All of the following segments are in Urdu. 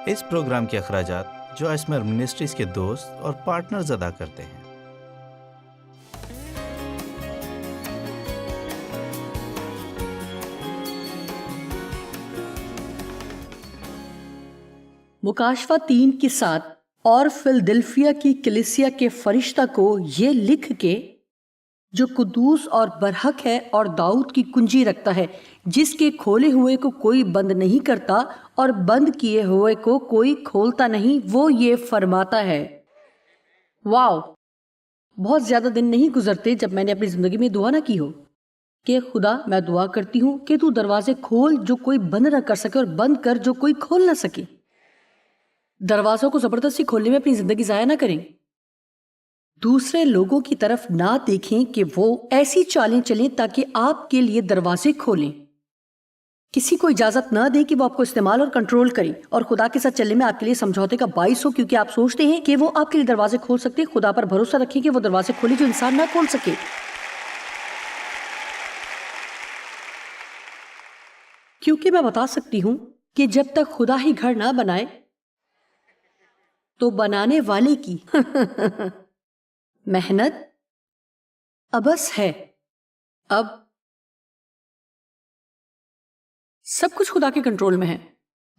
اس پروگرام کے اخراجات جو اسمر منسٹریز کے دوست اور پارٹنرز ادا کرتے ہیں۔ مکاشفہ 3 کے ساتھ اور فلدلفیا کی کلیسیا کے فرشتہ کو یہ لکھ کے جو قدوس اور برحق ہے اور داؤد کی کنجی رکھتا ہے، جس کے کھولے ہوئے کو کوئی بند نہیں کرتا اور بند کیے ہوئے کو کوئی کھولتا نہیں، وہ یہ فرماتا ہے۔ واو! بہت زیادہ دن نہیں گزرتے جب میں نے اپنی زندگی میں دعا نہ کی ہو کہ خدا میں دعا کرتی ہوں کہ تو دروازے کھول جو کوئی بند نہ کر سکے اور بند کر جو کوئی کھول نہ سکے۔ دروازوں کو زبردستی کھولنے میں اپنی زندگی ضائع نہ کریں۔ دوسرے لوگوں کی طرف نہ دیکھیں کہ وہ ایسی چالیں چلیں تاکہ آپ کے لیے دروازے کھولیں۔ کسی کو اجازت نہ دیں کہ وہ آپ کو استعمال اور کنٹرول کریں اور خدا کے ساتھ چلنے میں آپ کے لیے سمجھوتے کا باعث ہو، کیونکہ آپ سوچتے ہیں کہ وہ آپ کے لیے دروازے کھول سکتے ہیں۔ خدا پر بھروسہ رکھیں کہ وہ دروازے کھولے جو انسان نہ کھول سکے۔ کیونکہ میں بتا سکتی ہوں کہ جب تک خدا ہی گھر نہ بنائے تو بنانے والے کی محنت ابس ہے۔ اب سب کچھ خدا کے کنٹرول میں ہے،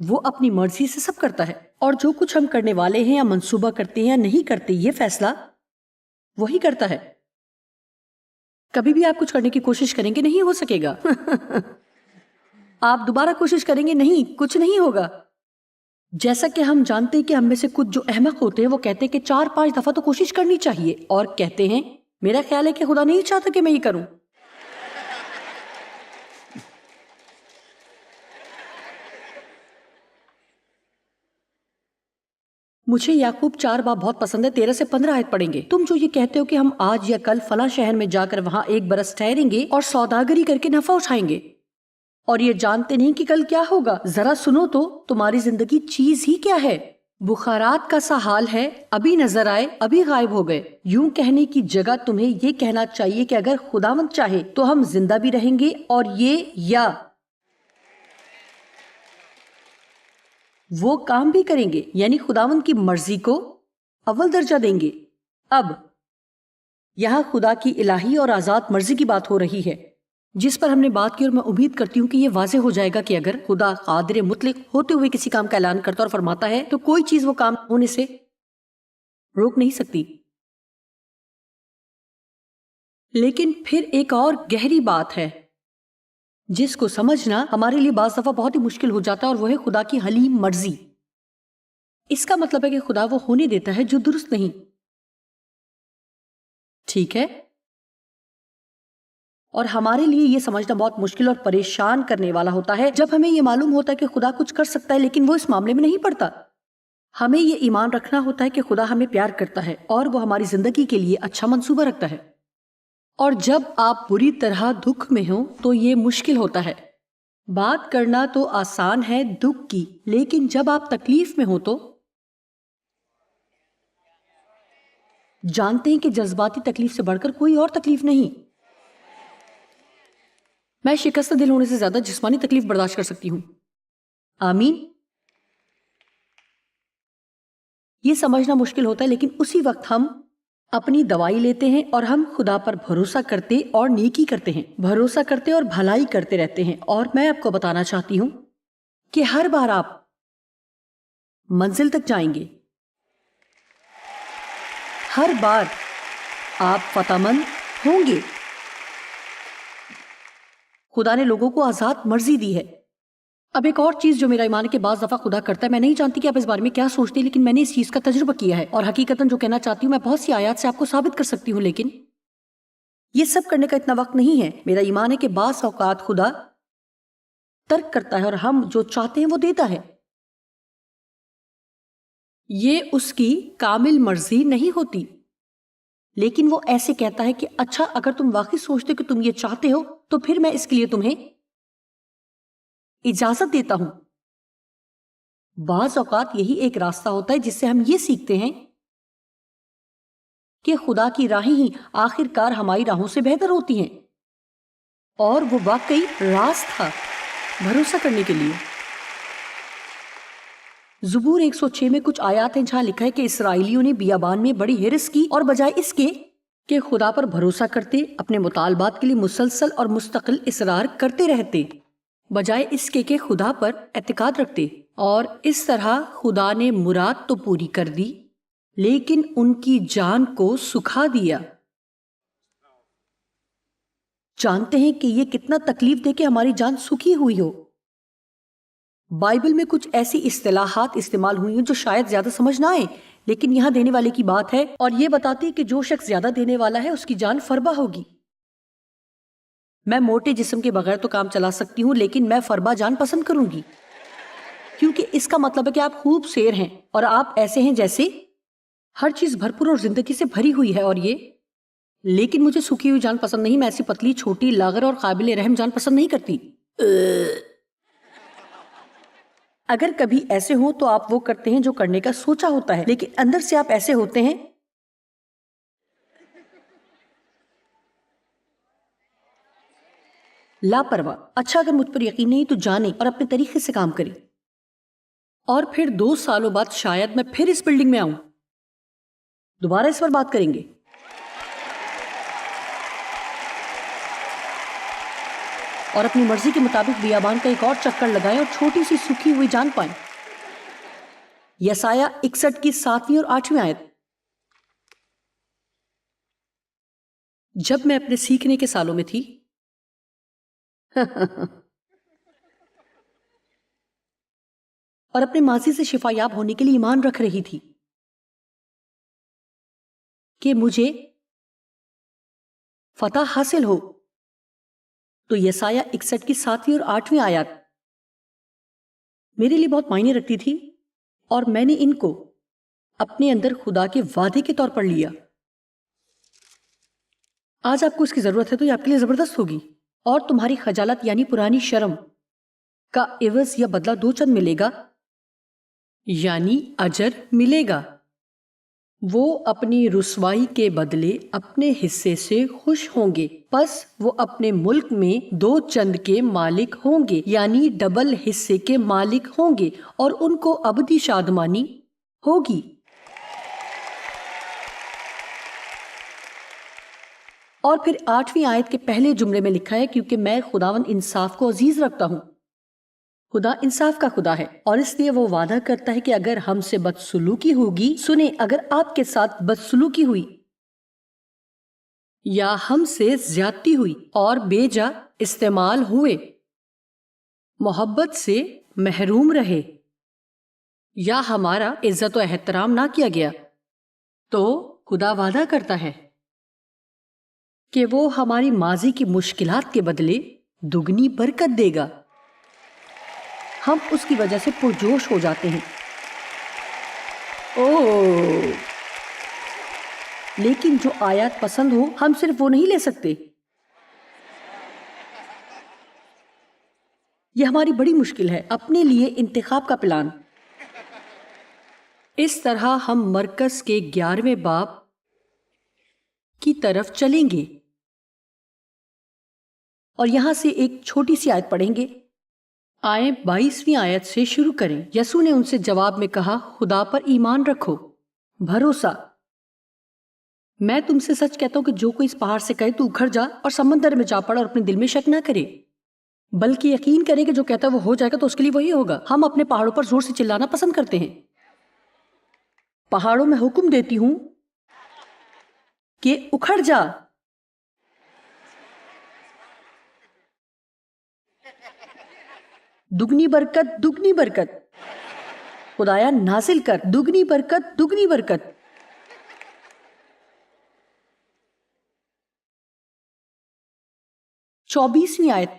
وہ اپنی مرضی سے سب کرتا ہے، اور جو کچھ ہم کرنے والے ہیں یا منصوبہ کرتے ہیں یا نہیں کرتے، یہ فیصلہ وہی کرتا ہے۔ کبھی بھی آپ کچھ کرنے کی کوشش کریں گے نہیں ہو سکے گا۔ آپ دوبارہ کوشش کریں گے نہیں، کچھ نہیں ہوگا۔ جیسا کہ ہم جانتے ہیں کہ ہم میں سے کچھ جو احمق ہوتے ہیں وہ کہتے ہیں کہ 4-5 دفعہ تو کوشش کرنی چاہیے، اور کہتے ہیں میرا خیال ہے کہ خدا نہیں چاہتا کہ میں یہ کروں۔ مجھے یعقوب 4 باب بہت پسند ہے، 13 سے 15 آیت پڑھیں گے۔ تم جو یہ کہتے ہو کہ ہم آج یا کل فلاں شہر میں جا کر وہاں 1 برس ٹھہریں گے اور سوداگری کر کے نفع اٹھائیں گے، اور یہ جانتے نہیں کہ کل کیا ہوگا۔ ذرا سنو تو، تمہاری زندگی چیز ہی کیا ہے؟ بخارات کا سا حال ہے، ابھی نظر آئے ابھی غائب ہو گئے۔ یوں کہنے کی جگہ تمہیں یہ کہنا چاہیے کہ اگر خداوند چاہے تو ہم زندہ بھی رہیں گے، اور یہ یا وہ کام بھی کریں گے، یعنی خداوند کی مرضی کو اول درجہ دیں گے۔ اب یہاں خدا کی الہی اور آزاد مرضی کی بات ہو رہی ہے جس پر ہم نے بات کی، اور میں امید کرتی ہوں کہ یہ واضح ہو جائے گا کہ اگر خدا قادر مطلق ہوتے ہوئے کسی کام کا اعلان کرتا اور فرماتا ہے تو کوئی چیز وہ کام ہونے سے روک نہیں سکتی۔ لیکن پھر ایک اور گہری بات ہے جس کو سمجھنا ہمارے لیے بعض دفعہ بہت ہی مشکل ہو جاتا ہے، اور وہ ہے خدا کی حلیم مرضی۔ اس کا مطلب ہے کہ خدا وہ ہونے دیتا ہے جو درست نہیں، ٹھیک ہے؟ اور ہمارے لیے یہ سمجھنا بہت مشکل اور پریشان کرنے والا ہوتا ہے جب ہمیں یہ معلوم ہوتا ہے کہ خدا کچھ کر سکتا ہے لیکن وہ اس معاملے میں نہیں پڑتا۔ ہمیں یہ ایمان رکھنا ہوتا ہے کہ خدا ہمیں پیار کرتا ہے اور وہ ہماری زندگی کے لیے اچھا منصوبہ رکھتا ہے، اور جب آپ بری طرح دکھ میں ہوں تو یہ مشکل ہوتا ہے۔ بات کرنا تو آسان ہے دکھ کی، لیکن جب آپ تکلیف میں ہوں تو جانتے ہیں کہ جذباتی تکلیف سے بڑھ کر کوئی اور تکلیف نہیں۔ میں شکستہ دل ہونے سے زیادہ جسمانی تکلیف برداشت کر سکتی ہوں۔ آمین۔ یہ سمجھنا مشکل ہوتا ہے، لیکن اسی وقت ہم اپنی دوائی لیتے ہیں اور ہم خدا پر بھروسہ کرتے اور نیکی کرتے ہیں، بھروسہ کرتے اور بھلائی کرتے رہتے ہیں۔ اور میں آپ کو بتانا چاہتی ہوں کہ ہر بار آپ منزل تک جائیں گے، ہر بار آپ فتح مند ہوں گے۔ خدا نے لوگوں کو آزاد مرضی دی ہے۔ اب ایک اور چیز جو میرا ایمان ہے کہ بعض دفعہ خدا کرتا ہے، میں نہیں جانتی کہ آپ اس بارے میں کیا سوچتے ہیں، لیکن میں نے اس چیز کا تجربہ کیا ہے، اور حقیقتاً جو کہنا چاہتی ہوں میں بہت سی آیات سے آپ کو ثابت کر سکتی ہوں، لیکن یہ سب کرنے کا اتنا وقت نہیں ہے۔ میرا ایمان ہے کہ بعض اوقات خدا ترک کرتا ہے اور ہم جو چاہتے ہیں وہ دیتا ہے۔ یہ اس کی کامل مرضی نہیں ہوتی، لیکن وہ ایسے کہتا ہے کہ اچھا اگر تم واقعی سوچتے کہ تم یہ چاہتے ہو تو پھر میں اس کے لیے تمہیں اجازت دیتا ہوں۔ بعض اوقات یہی ایک راستہ ہوتا ہے جس سے ہم یہ سیکھتے ہیں کہ خدا کی راہیں ہی آخر کار ہماری راہوں سے بہتر ہوتی ہیں، اور وہ واقعی راست تھا بھروسہ کرنے کے لیے۔ زبور 106 میں کچھ آیات ہیں جہاں لکھا ہے کہ اسرائیلیوں نے بیابان میں بڑی ہرس کی اور بجائے اس کے کہ خدا پر بھروسہ کرتے اپنے مطالبات کے لیے مسلسل اور مستقل اصرار کرتے رہتے، بجائے اس کے کہ خدا پر اعتقاد رکھتے، اور اس طرح خدا نے مراد تو پوری کر دی لیکن ان کی جان کو سکھا دیا۔ جانتے ہیں کہ یہ کتنا تکلیف دے کہ ہماری جان سکھی ہوئی ہو۔ بائبل میں کچھ ایسی اصطلاحات استعمال ہوئی ہیں جو شاید زیادہ سمجھ نہ آئے، لیکن یہاں دینے والے کی بات ہے اور یہ بتاتی ہے کہ جو شخص زیادہ دینے والا ہے اس کی جان فربا ہوگی۔ میں موٹے جسم کے بغیر تو کام چلا سکتی ہوں لیکن میں فربا جان پسند کروں گی، کیونکہ اس کا مطلب ہے کہ آپ خوب سیر ہیں اور آپ ایسے ہیں جیسے ہر چیز بھرپور اور زندگی سے بھری ہوئی ہے، اور یہ لیکن مجھے سوکھی ہوئی جان پسند نہیں۔ میں ایسی پتلی، چھوٹی، لاغر اور قابل رحم جان پسند نہیں کرتی۔ اگر کبھی ایسے ہو تو آپ وہ کرتے ہیں جو کرنے کا سوچا ہوتا ہے، لیکن اندر سے آپ ایسے ہوتے ہیں لاپرواہ۔ اچھا، اگر مجھ پر یقین نہیں تو جانیں اور اپنے طریقے سے کام کریں، اور پھر 2 سالوں بعد شاید میں پھر اس بلڈنگ میں آؤں، دوبارہ اس پر بات کریں گے۔ اور اپنی مرضی کے مطابق بیابان کا ایک اور چکر لگائیں اور چھوٹی سی سوکھی ہوئی جان پائیں۔ یسایہ 61 کی 7ویں اور 8ویں آیت۔ جب میں اپنے سیکھنے کے سالوں میں تھی اور اپنے ماضی سے شفا یاب ہونے کے لیے ایمان رکھ رہی تھی کہ مجھے فتح حاصل ہو، تو یسایہ 61 کی 7ویں اور 8ویں آیات میرے لیے بہت معنی رکھتی تھی، اور میں نے ان کو اپنے اندر خدا کے وعدے کے طور پر لیا۔ آج آپ کو اس کی ضرورت ہے تو یہ آپ کے لیے زبردست ہوگی، اور تمہاری خجالت یعنی پرانی شرم کا عوض یا بدلہ 2 چند ملے گا، یعنی اجر ملے گا۔ وہ اپنی رسوائی کے بدلے اپنے حصے سے خوش ہوں گے، پس وہ اپنے ملک میں 2 چند کے مالک ہوں گے، یعنی ڈبل حصے کے مالک ہوں گے، اور ان کو ابدی شادمانی ہوگی۔ اور پھر 8ویں آیت کے پہلے جملے میں لکھا ہے، کیونکہ میں خداوند انصاف کو عزیز رکھتا ہوں۔ خدا انصاف کا خدا ہے، اور اس لیے وہ وعدہ کرتا ہے کہ اگر ہم سے بدسلوکی ہوگی، سنیں، اگر آپ کے ساتھ بدسلوکی ہوئی یا ہم سے زیادتی ہوئی اور بے جا استعمال ہوئے، محبت سے محروم رہے، یا ہمارا عزت و احترام نہ کیا گیا، تو خدا وعدہ کرتا ہے کہ وہ ہماری ماضی کی مشکلات کے بدلے دگنی برکت دے گا۔ ہم اس کی وجہ سے پرجوش ہو جاتے ہیں۔ لیکن جو آیات پسند ہو ہم صرف وہ نہیں لے سکتے۔ یہ ہماری بڑی مشکل ہے، اپنے لیے انتخاب کا پلان۔ اس طرح ہم مرکز کے 11ویں باب کی طرف چلیں گے، اور یہاں سے ایک چھوٹی سی آیت پڑھیں گے۔ آئیں 22ویں آیت سے شروع کریں۔ یسوع نے ان سے جواب میں کہا، خدا پر ایمان رکھو، بھروسہ۔ میں تم سے سچ کہتا ہوں کہ جو کوئی اس پہاڑ سے کہے تو اکھڑ جا اور سمندر میں جا پڑ، اور اپنے دل میں شک نہ کرے بلکہ یقین کرے کہ جو کہتا ہے وہ ہو جائے گا، تو اس کے لیے وہی ہوگا۔ ہم اپنے پہاڑوں پر زور سے چلانا پسند کرتے ہیں۔ پہاڑوں میں حکم دیتی ہوں کہ اکھڑ جا۔ دگنی برکت، دگنی برکت، خدایا نازل کر دگنی برکت، دگنی برکت۔ چوبیسویں آیت،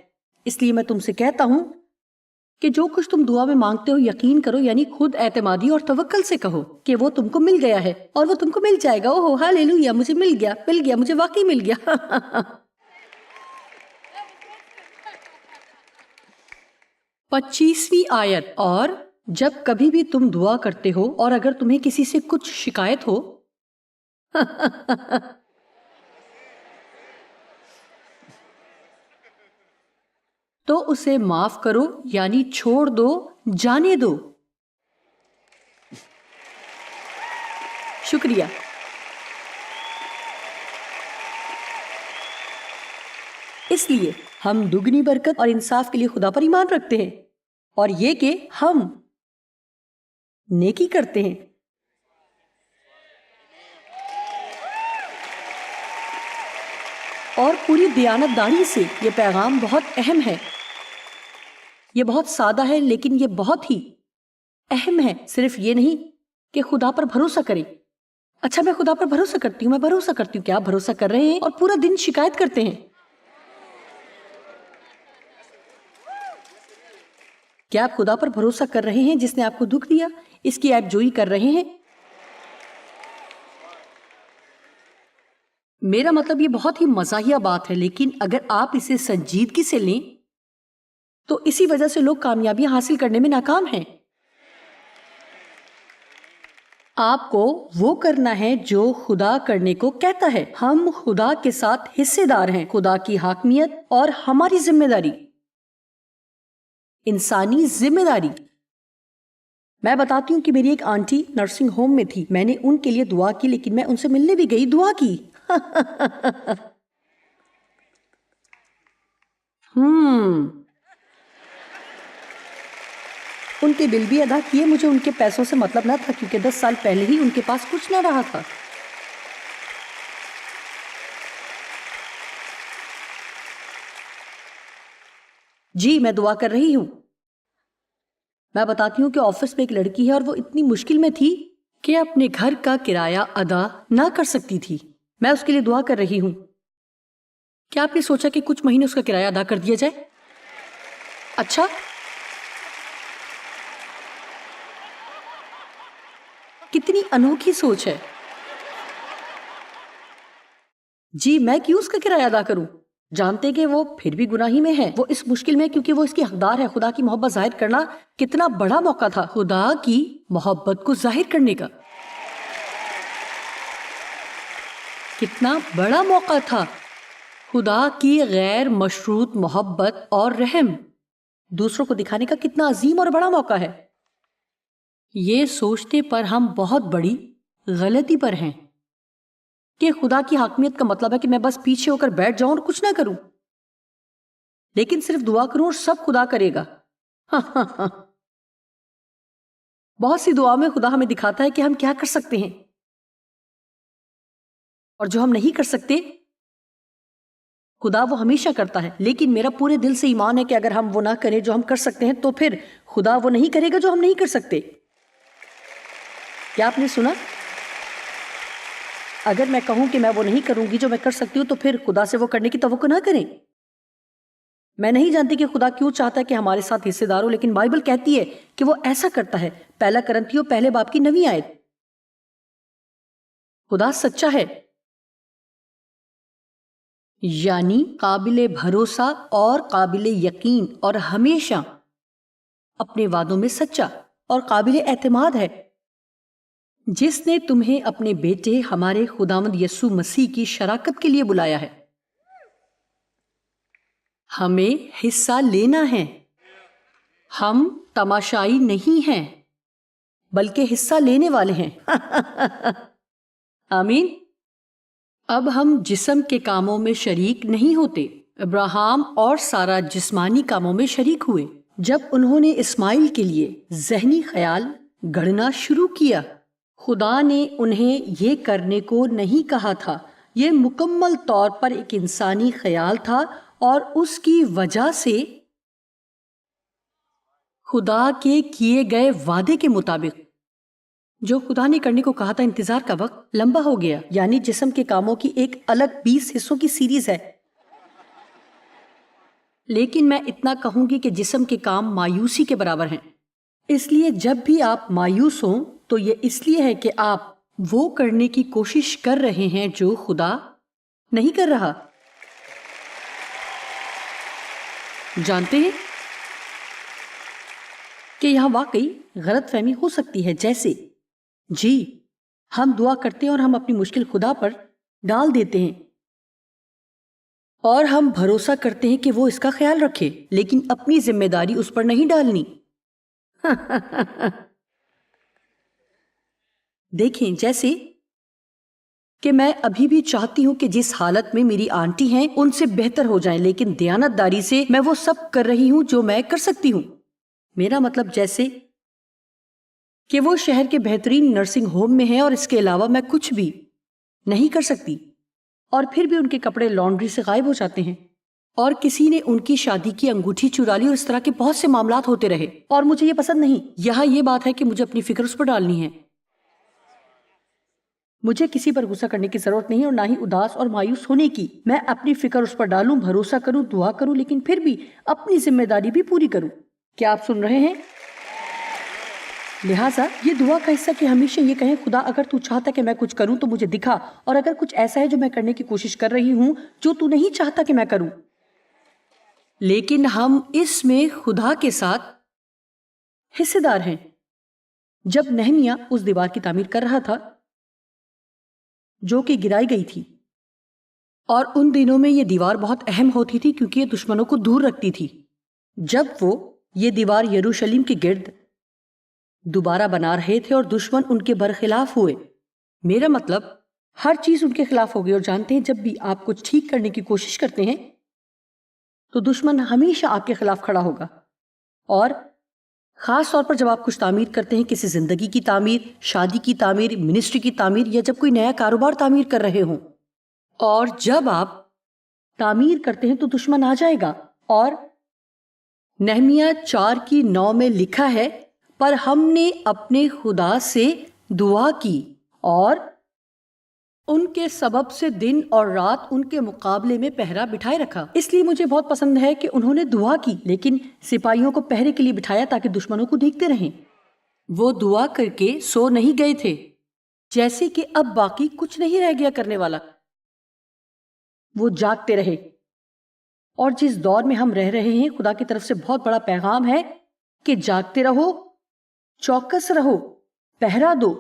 اس لیے میں تم سے کہتا ہوں کہ جو کچھ تم دعا میں مانگتے ہو یقین کرو، یعنی خود اعتمادی اور توکل سے کہو کہ وہ تم کو مل گیا ہے، اور وہ تم کو مل جائے گا۔ اوہ ہاللیلویا، مجھے مل گیا، مل گیا، مجھے واقعی مل گیا۔ 25ویں آیت، اور جب کبھی بھی تم دعا کرتے ہو اور اگر تمہیں کسی سے کچھ شکایت ہو تو اسے معاف کرو، یعنی چھوڑ دو، جانے دو۔ شکریہ. اس لیے ہم دگنی برکت اور انصاف کے لیے خدا پر ایمان رکھتے ہیں، اور یہ کہ ہم نیکی کرتے ہیں. اور پوری دیانت داری سے یہ پیغام بہت اہم ہے. یہ بہت سادہ ہے لیکن یہ بہت ہی اہم ہے. صرف یہ نہیں کہ خدا پر بھروسہ کریں. اچھا، میں خدا پر بھروسہ کرتی ہوں، میں بھروسہ کرتی ہوں. کیا آپ بھروسہ کر رہے ہیں اور پورا دن شکایت کرتے ہیں؟ کیا آپ خدا پر بھروسہ کر رہے ہیں جس نے آپ کو دکھ دیا، اس کی عیب جوئی کر رہے ہیں؟ میرا مطلب یہ بہت ہی مزاحیہ بات ہے، لیکن اگر آپ اسے سنجیدگی سے لیں تو اسی وجہ سے لوگ کامیابیاں حاصل کرنے میں ناکام ہیں. آپ کو وہ کرنا ہے جو خدا کرنے کو کہتا ہے. ہم خدا کے ساتھ حصے دار ہیں. خدا کی حاکمیت اور ہماری ذمہ داری، انسانی ذمہ داری. میں بتاتی ہوں کہ میری ایک آنٹی نرسنگ ہوم میں تھی. میں نے ان کے لیے دعا کی، لیکن میں ان سے ملنے بھی گئی، دعا کی. ان کے بل بھی ادا کیے. مجھے ان کے پیسوں سے مطلب نہ تھا کیونکہ 10 سال پہلے ہی ان کے پاس کچھ نہ رہا تھا. جی میں دعا کر رہی ہوں. میں بتاتی ہوں کہ آفس میں ایک لڑکی ہے اور وہ اتنی مشکل میں تھی کہ اپنے گھر کا کرایہ ادا نہ کر سکتی تھی. میں اس کے لیے دعا کر رہی ہوں. کیا آپ نے سوچا کہ کچھ مہینے اس کا کرایہ ادا کر دیا جائے؟ اچھا، کتنی انوکھی سوچ ہے. جی میں کیوں اس کا کرایہ ادا کروں؟ جانتے کہ وہ پھر بھی گناہی میں ہے. وہ اس مشکل میں کیونکہ وہ اس کی حقدار ہے. خدا کی محبت ظاہر کرنا کتنا بڑا موقع تھا خدا کی محبت کو ظاہر کرنے کا. کتنا بڑا موقع تھا خدا کی غیر مشروط محبت اور رحم دوسروں کو دکھانے کا. کتنا عظیم اور بڑا موقع ہے. یہ سوچتے پر ہم بہت بڑی غلطی پر ہیں کہ خدا کی حاکمیت کا مطلب ہے کہ میں بس پیچھے ہو کر بیٹھ جاؤں اور کچھ نہ کروں، لیکن صرف دعا کروں اور سب خدا کرے گا. بہت سی دعاؤں میں خدا ہمیں دکھاتا ہے کہ ہم کیا کر سکتے ہیں، اور جو ہم نہیں کر سکتے خدا وہ ہمیشہ کرتا ہے. لیکن میرا پورے دل سے ایمان ہے کہ اگر ہم وہ نہ کریں جو ہم کر سکتے ہیں تو پھر خدا وہ نہیں کرے گا جو ہم نہیں کر سکتے. کیا آپ نے سنا؟ اگر میں کہوں کہ میں وہ نہیں کروں گی جو میں کر سکتی ہوں تو پھر خدا سے وہ کرنے کی توقع نہ کریں. میں نہیں جانتی کہ خدا کیوں چاہتا ہے کہ ہمارے ساتھ حصے دار ہو، لیکن بائبل کہتی ہے کہ وہ ایسا کرتا ہے. پہلا کرنتھیوں پہلے باب کی 9 آیت. خدا سچا ہے، یعنی قابل بھروسہ اور قابل یقین، اور ہمیشہ اپنے وعدوں میں سچا اور قابل اعتماد ہے، جس نے تمہیں اپنے بیٹے ہمارے خداوند یسوع مسیح کی شراکت کے لیے بلایا ہے. ہمیں حصہ لینا ہے. ہم تماشائی نہیں ہیں بلکہ حصہ لینے والے ہیں. آمین. اب ہم جسم کے کاموں میں شریک نہیں ہوتے. ابراہیم اور سارہ جسمانی کاموں میں شریک ہوئے جب انہوں نے اسماعیل کے لیے ذہنی خیال گھڑنا شروع کیا. خدا نے انہیں یہ کرنے کو نہیں کہا تھا. یہ مکمل طور پر ایک انسانی خیال تھا، اور اس کی وجہ سے خدا کے کیے گئے وعدے کے مطابق جو خدا نے کرنے کو کہا تھا، انتظار کا وقت لمبا ہو گیا. یعنی جسم کے کاموں کی ایک الگ 20 حصوں کی سیریز ہے. لیکن میں اتنا کہوں گی کہ جسم کے کام مایوسی کے برابر ہیں. اس لیے جب بھی آپ مایوس ہوں تو یہ اس لیے ہے کہ آپ وہ کرنے کی کوشش کر رہے ہیں جو خدا نہیں کر رہا. جانتے ہیں کہ یہاں واقعی غلط فہمی ہو سکتی ہے. جیسے جی ہم دعا کرتے ہیں اور ہم اپنی مشکل خدا پر ڈال دیتے ہیں اور ہم بھروسہ کرتے ہیں کہ وہ اس کا خیال رکھے، لیکن اپنی ذمہ داری اس پر نہیں ڈالنی. دیکھیں جیسے کہ میں ابھی بھی چاہتی ہوں کہ جس حالت میں میری آنٹی ہیں ان سے بہتر ہو جائیں، لیکن دیانتداری سے میں وہ سب کر رہی ہوں جو میں کر سکتی ہوں۔ میرا مطلب جیسے کہ وہ شہر کے بہترین نرسنگ ہوم میں ہیں اور اس کے علاوہ میں کچھ بھی نہیں کر سکتی، اور پھر بھی ان کے کپڑے لانڈری سے غائب ہو جاتے ہیں، اور کسی نے ان کی شادی کی انگوٹھی چرا لی، اور اس طرح کے بہت سے معاملات ہوتے رہے، اور مجھے یہ پسند نہیں۔ یہاں یہ بات ہے کہ مجھے اپنی فکر اس پر ڈالنی ہے۔ مجھے کسی پر غصہ کرنے کی ضرورت نہیں اور نہ ہی اداس اور مایوس ہونے کی۔ میں اپنی فکر اس پر ڈالوں، بھروسہ کروں، دعا کروں، لیکن پھر بھی اپنی ذمہ داری بھی پوری کروں۔ کیا آپ سن رہے ہیں؟ لہٰذا یہ دعا کا حصہ کہ ہمیشہ یہ کہیں، خدا اگر تو چاہتا کہ میں کچھ کروں تو مجھے دکھا، اور اگر کچھ ایسا ہے جو میں کرنے کی کوشش کر رہی ہوں جو تو نہیں چاہتا کہ میں کروں۔ لیکن ہم اس میں خدا کے ساتھ حصے دار ہیں۔ جب نہمیہ اس دیوار کی تعمیر کر رہا تھا جو کہ گرائی گئی تھی، اور ان دنوں میں یہ دیوار بہت اہم ہوتی تھی کیونکہ یہ دشمنوں کو دور رکھتی تھی، جب وہ یہ دیوار یروشلم کے گرد دوبارہ بنا رہے تھے اور دشمن ان کے برخلاف ہوئے، میرا مطلب ہر چیز ان کے خلاف ہو گئی، اور جانتے ہیں جب بھی آپ کچھ ٹھیک کرنے کی کوشش کرتے ہیں تو دشمن ہمیشہ آپ کے خلاف کھڑا ہوگا، اور خاص طور پر جب آپ کچھ تعمیر کرتے ہیں، کسی زندگی کی تعمیر، شادی کی تعمیر، منسٹری کی تعمیر، یا جب کوئی نیا کاروبار تعمیر کر رہے ہوں، اور جب آپ تعمیر کرتے ہیں تو دشمن آ جائے گا۔ اور نہمیہ 4:9 میں لکھا ہے، پر ہم نے اپنے خدا سے دعا کی اور ان کے سبب سے دن اور رات ان کے مقابلے میں پہرا بٹھائے رکھا۔ اس لیے مجھے بہت پسند ہے کہ انہوں نے دعا کی، لیکن سپاہیوں کو پہرے کے لیے بٹھایا تاکہ دشمنوں کو دیکھتے رہیں۔ وہ دعا کر کے سو نہیں گئے تھے، جیسے کہ اب باقی کچھ نہیں رہ گیا کرنے والا۔ وہ جاگتے رہے، اور جس دور میں ہم رہ رہے ہیں، خدا کی طرف سے بہت بڑا پیغام ہے کہ جاگتے رہو، چوکس رہو، پہرا دو،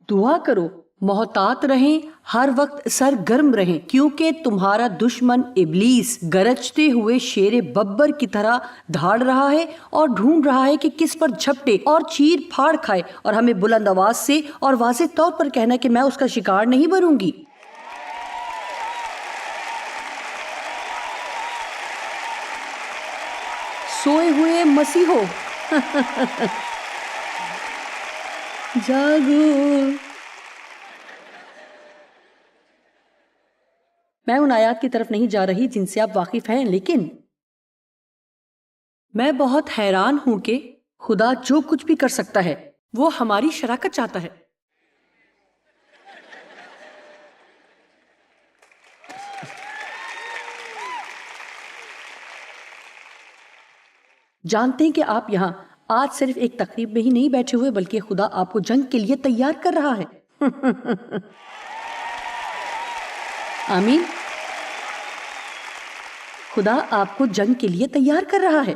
دعا کرو، محتاط رہیں، ہر وقت سرگرم رہیں، کیونکہ تمہارا دشمن ابلیس گرجتے ہوئے شیر ببر کی طرح دھاڑ رہا ہے اور ڈھونڈ رہا ہے کہ کس پر جھپٹے اور چیر پھاڑ کھائے، اور ہمیں بلند آواز سے اور واضح طور پر کہنا کہ میں اس کا شکار نہیں بنوں گی۔ سوئے ہوئے مسیحو جاگو۔ میں ان آیات کی طرف نہیں جا رہی جن سے آپ واقف ہیں، لیکن میں بہت حیران ہوں کہ خدا جو کچھ بھی کر سکتا ہے وہ ہماری شراکت چاہتا ہے۔ جانتے ہیں کہ آپ یہاں آج صرف ایک تقریب میں ہی نہیں بیٹھے ہوئے، بلکہ خدا آپ کو جنگ کے لیے تیار کر رہا ہے۔ آمین۔ خدا آپ کو جنگ کے لیے تیار کر رہا ہے،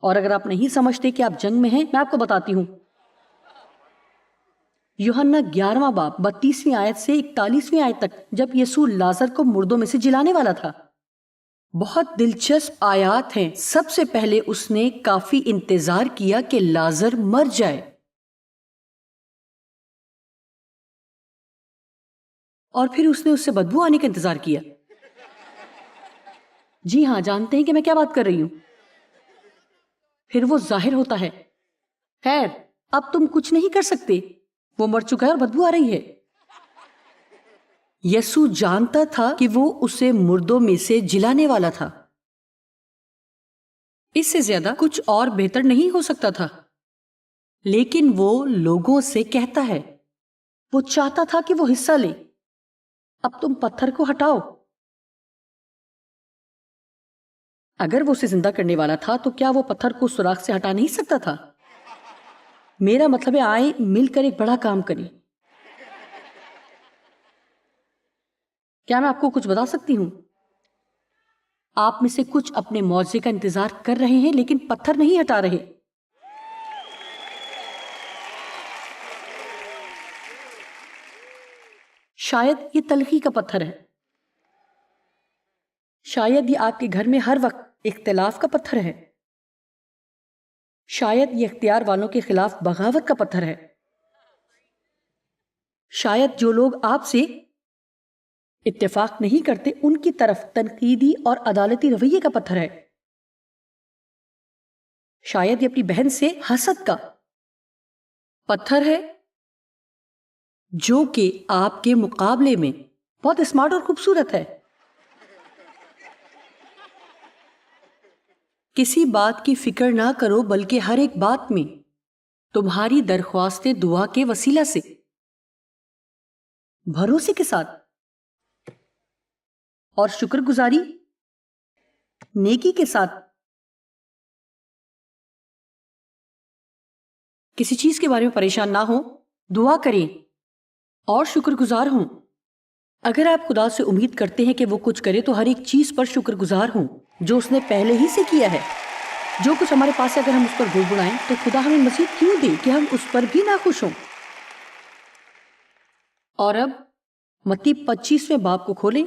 اور اگر آپ نہیں سمجھتے کہ آپ جنگ میں ہیں، میں آپ کو بتاتی ہوں۔ یوحنا 11واں باب 32ویں آیت سے 41ویں آیت تک، جب یسوع لازر کو مردوں میں سے جلانے والا تھا، بہت دلچسپ آیات ہیں۔ سب سے پہلے اس نے کافی انتظار کیا کہ لازر مر جائے، اور پھر اس نے اس سے بدبو آنے کا انتظار کیا۔ جی ہاں، جانتے ہیں کہ میں کیا بات کر رہی ہوں۔ پھر وہ ظاہر ہوتا ہے۔ خیر، اب تم کچھ نہیں کر سکتے، وہ مر چکا ہے اور بدبو آ رہی ہے۔ یسوع جانتا تھا کہ وہ اسے مردوں میں سے جلانے والا تھا۔ اس سے زیادہ کچھ اور بہتر نہیں ہو سکتا تھا، لیکن وہ لوگوں سے کہتا ہے، وہ چاہتا تھا کہ وہ حصہ لے۔ اب تم پتھر کو ہٹاؤ۔ اگر وہ اسے زندہ کرنے والا تھا تو کیا وہ پتھر کو سوراخ سے ہٹا نہیں سکتا تھا؟ میرا مطلب ہے، آئیں مل کر ایک بڑا کام کریں۔ کیا میں آپ کو کچھ بتا سکتی ہوں؟ آپ میں سے کچھ اپنے معجزے کا انتظار کر رہے ہیں لیکن پتھر نہیں ہٹا رہے۔ شاید یہ تلخی کا پتھر ہے، شاید یہ آپ کے گھر میں ہر وقت اختلاف کا پتھر ہے، شاید یہ اختیار والوں کے خلاف بغاوت کا پتھر ہے۔ شاید جو لوگ آپ سے اتفاق نہیں کرتے ان کی طرف تنقیدی اور عدالتی رویے کا پتھر ہے. شاید یہ اپنی بہن سے حسد کا پتھر ہے جو کہ آپ کے مقابلے میں بہت اسمارٹ اور خوبصورت ہے. کسی بات کی فکر نہ کرو بلکہ ہر ایک بات میں تمہاری درخواستیں دعا کے وسیلہ سے بھروسے کے ساتھ اور شکر گزاری نیکی کے ساتھ کسی چیز کے بارے میں پریشان نہ ہو، دعا کریں اور شکر گزار ہوں. اگر آپ خدا سے امید کرتے ہیں کہ وہ کچھ کرے تو ہر ایک چیز پر شکر گزار ہوں جو اس نے پہلے ہی سے کیا ہے. جو کچھ ہمارے پاس ہے اگر ہم اس پر بڑبڑائیں تو خدا ہمیں مزید کیوں دے کہ ہم اس پر بھی ناخوش ہوں. اور اب متی 25ویں باب کو کھولیں.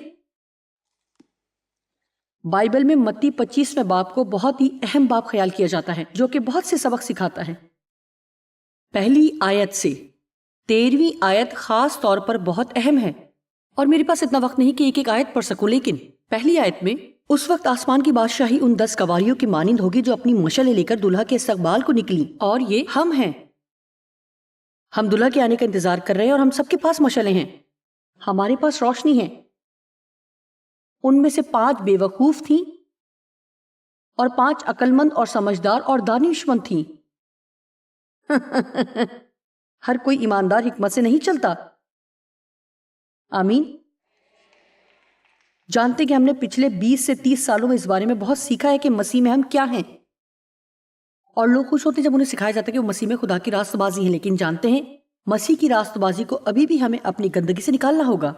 بائبل میں متی 25ویں باب کو بہت ہی اہم باب خیال کیا جاتا ہے جو کہ بہت سے سبق سکھاتا ہے. پہلی آیت سے 13ویں آیت خاص طور پر بہت اہم ہے اور میرے پاس اتنا وقت نہیں کہ ایک ایک آیت پڑھ سکوں، لیکن پہلی آیت میں اس وقت آسمان کی بادشاہی ان 10 قواریوں کی مانند ہوگی جو اپنی مشعلیں لے کر دلہا کے استقبال کو نکلی، اور یہ ہم ہیں. ہم دلہا کے آنے کا انتظار کر رہے ہیں اور ہم سب کے پاس مشعلیں ہیں، ہمارے پاس روشنی ہے. ان میں سے 5 بے وقوف تھیں اور 5 عقل مند اور سمجھدار اور دانشمند تھیں. ہر کوئی ایماندار حکمت سے نہیں چلتا. آمین. جانتے کہ ہم نے پچھلے 20 سے 30 سالوں میں اس بارے میں بہت سیکھا ہے کہ مسیح میں ہم کیا ہیں، اور لوگ خوش ہوتے ہیں جب انہیں سکھایا جاتا ہے کہ وہ مسیح میں خدا کی راست بازی ہیں. لیکن جانتے ہیں مسیح کی راست بازی کو ابھی بھی ہمیں اپنی گندگی سے نکالنا ہوگا.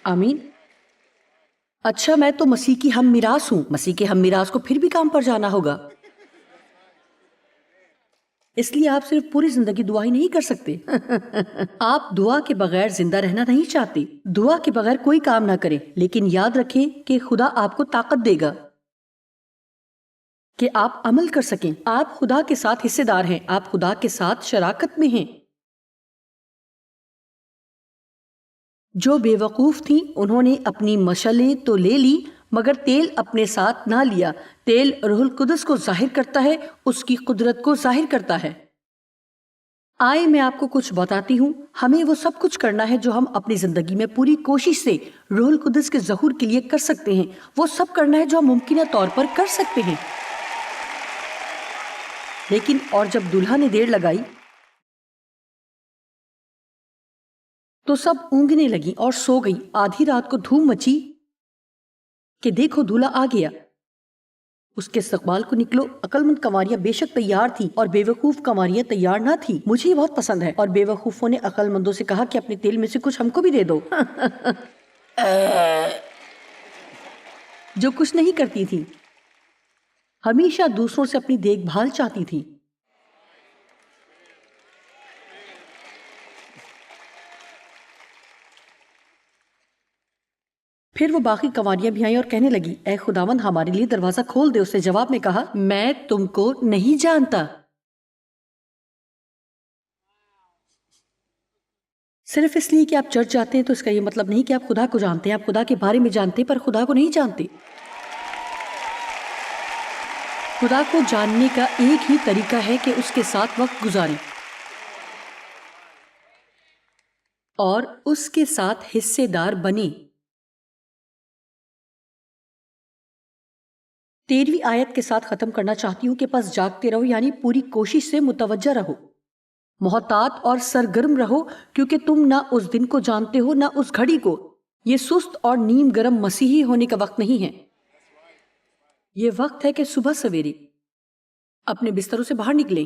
آمین. اچھا، میں تو مسیح کی ہم میراث ہوں. مسیح کے ہم میراث کو پھر بھی کام پر جانا ہوگا. اس لیے آپ صرف پوری زندگی دعا ہی نہیں کر سکتے. آپ دعا کے بغیر زندہ رہنا نہیں چاہتے. دعا کے بغیر کوئی کام نہ کریں، لیکن یاد رکھیں کہ خدا آپ کو طاقت دے گا کہ آپ عمل کر سکیں. آپ خدا کے ساتھ حصے دار ہیں، آپ خدا کے ساتھ شراکت میں ہیں. جو بے وقوف تھیں انہوں نے اپنی مشعلیں تو لے لی مگر تیل اپنے ساتھ نہ لیا. تیل روح القدس کو ظاہر کرتا ہے، اس کی قدرت کو ظاہر کرتا ہے. آئے میں آپ کو کچھ بتاتی ہوں. ہمیں وہ سب کچھ کرنا ہے جو ہم اپنی زندگی میں پوری کوشش سے روح القدس کے ظہور کے لیے کر سکتے ہیں. وہ سب کرنا ہے جو ہم ممکنہ طور پر کر سکتے ہیں. لیکن اور جب دلہا نے دیر لگائی تو سب اونگنے لگی اور سو گئی. آدھی رات کو دھوم مچی کہ دیکھو دولہا آ گیا، اس کے استقبال کو نکلو. عقل مند کنواریاں بے شک تیار تھیں اور بے وقوف کنواریاں تیار نہ تھیں. مجھے یہ بہت پسند ہے. اور بے وقوفوں نے عقل مندوں سے کہا کہ اپنے تیل میں سے کچھ ہم کو بھی دے دو. جو کچھ نہیں کرتی تھیں، ہمیشہ دوسروں سے اپنی دیکھ بھال چاہتی تھیں. پھر وہ باقی کنواریاں بھی آئیں اور کہنے لگی اے خداوند ہمارے لیے دروازہ کھول دے. اس نے جواب میں کہا میں تم کو نہیں جانتا. صرف اس لیے کہ آپ چرچ جاتے ہیں تو اس کا یہ مطلب نہیں کہ آپ خدا کو جانتے ہیں. آپ خدا کے بارے میں جانتے ہیں پر خدا کو نہیں جانتے. خدا کو جاننے کا ایک ہی طریقہ ہے کہ اس کے ساتھ وقت گزاریں اور اس کے ساتھ حصے دار بنیں. 13ویں آیت کے ساتھ ختم کرنا چاہتی ہوں کہ پس جاگتے رہو، یعنی پوری کوشش سے متوجہ رہو، محتاط اور سرگرم رہو، کیونکہ تم نہ اس دن کو جانتے ہو نہ اس گھڑی کو. یہ سست اور نیم گرم مسیحی ہونے کا وقت نہیں ہے. یہ وقت ہے کہ صبح سویرے اپنے بستروں سے باہر نکلیں.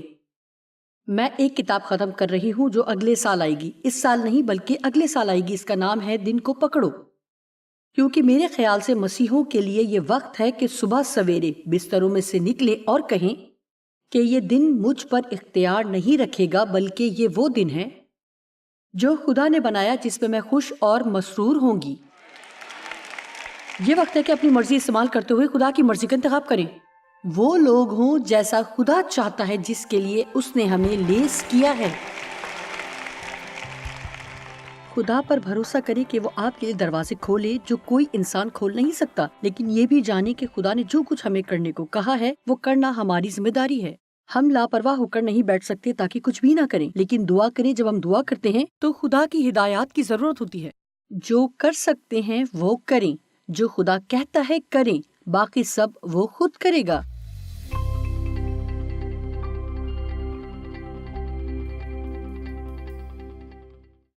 میں ایک کتاب ختم کر رہی ہوں جو اگلے سال آئے گی. اس سال نہیں بلکہ اگلے سال آئے گی. اس کا نام ہے دن کو پکڑو، کیونکہ میرے خیال سے مسیحوں کے لیے یہ وقت ہے کہ صبح سویرے بستروں میں سے نکلیں اور کہیں کہ یہ دن مجھ پر اختیار نہیں رکھے گا، بلکہ یہ وہ دن ہے جو خدا نے بنایا جس پہ میں خوش اور مسرور ہوں گی. یہ وقت ہے کہ اپنی مرضی استعمال کرتے ہوئے خدا کی مرضی کا انتخاب کریں. وہ لوگ ہوں جیسا خدا چاہتا ہے، جس کے لیے اس نے ہمیں لیس کیا ہے۔ خدا پر بھروسہ کریں کہ وہ آپ کے لیے دروازے کھولے جو کوئی انسان کھول نہیں سکتا، لیکن یہ بھی جانیں کہ خدا نے جو کچھ ہمیں کرنے کو کہا ہے وہ کرنا ہماری ذمہ داری ہے۔ ہم لاپرواہ ہو کر نہیں بیٹھ سکتے تاکہ کچھ بھی نہ کریں، لیکن دعا کریں۔ جب ہم دعا کرتے ہیں تو خدا کی ہدایات کی ضرورت ہوتی ہے۔ جو کر سکتے ہیں وہ کریں، جو خدا کہتا ہے کریں، باقی سب وہ خود کرے گا۔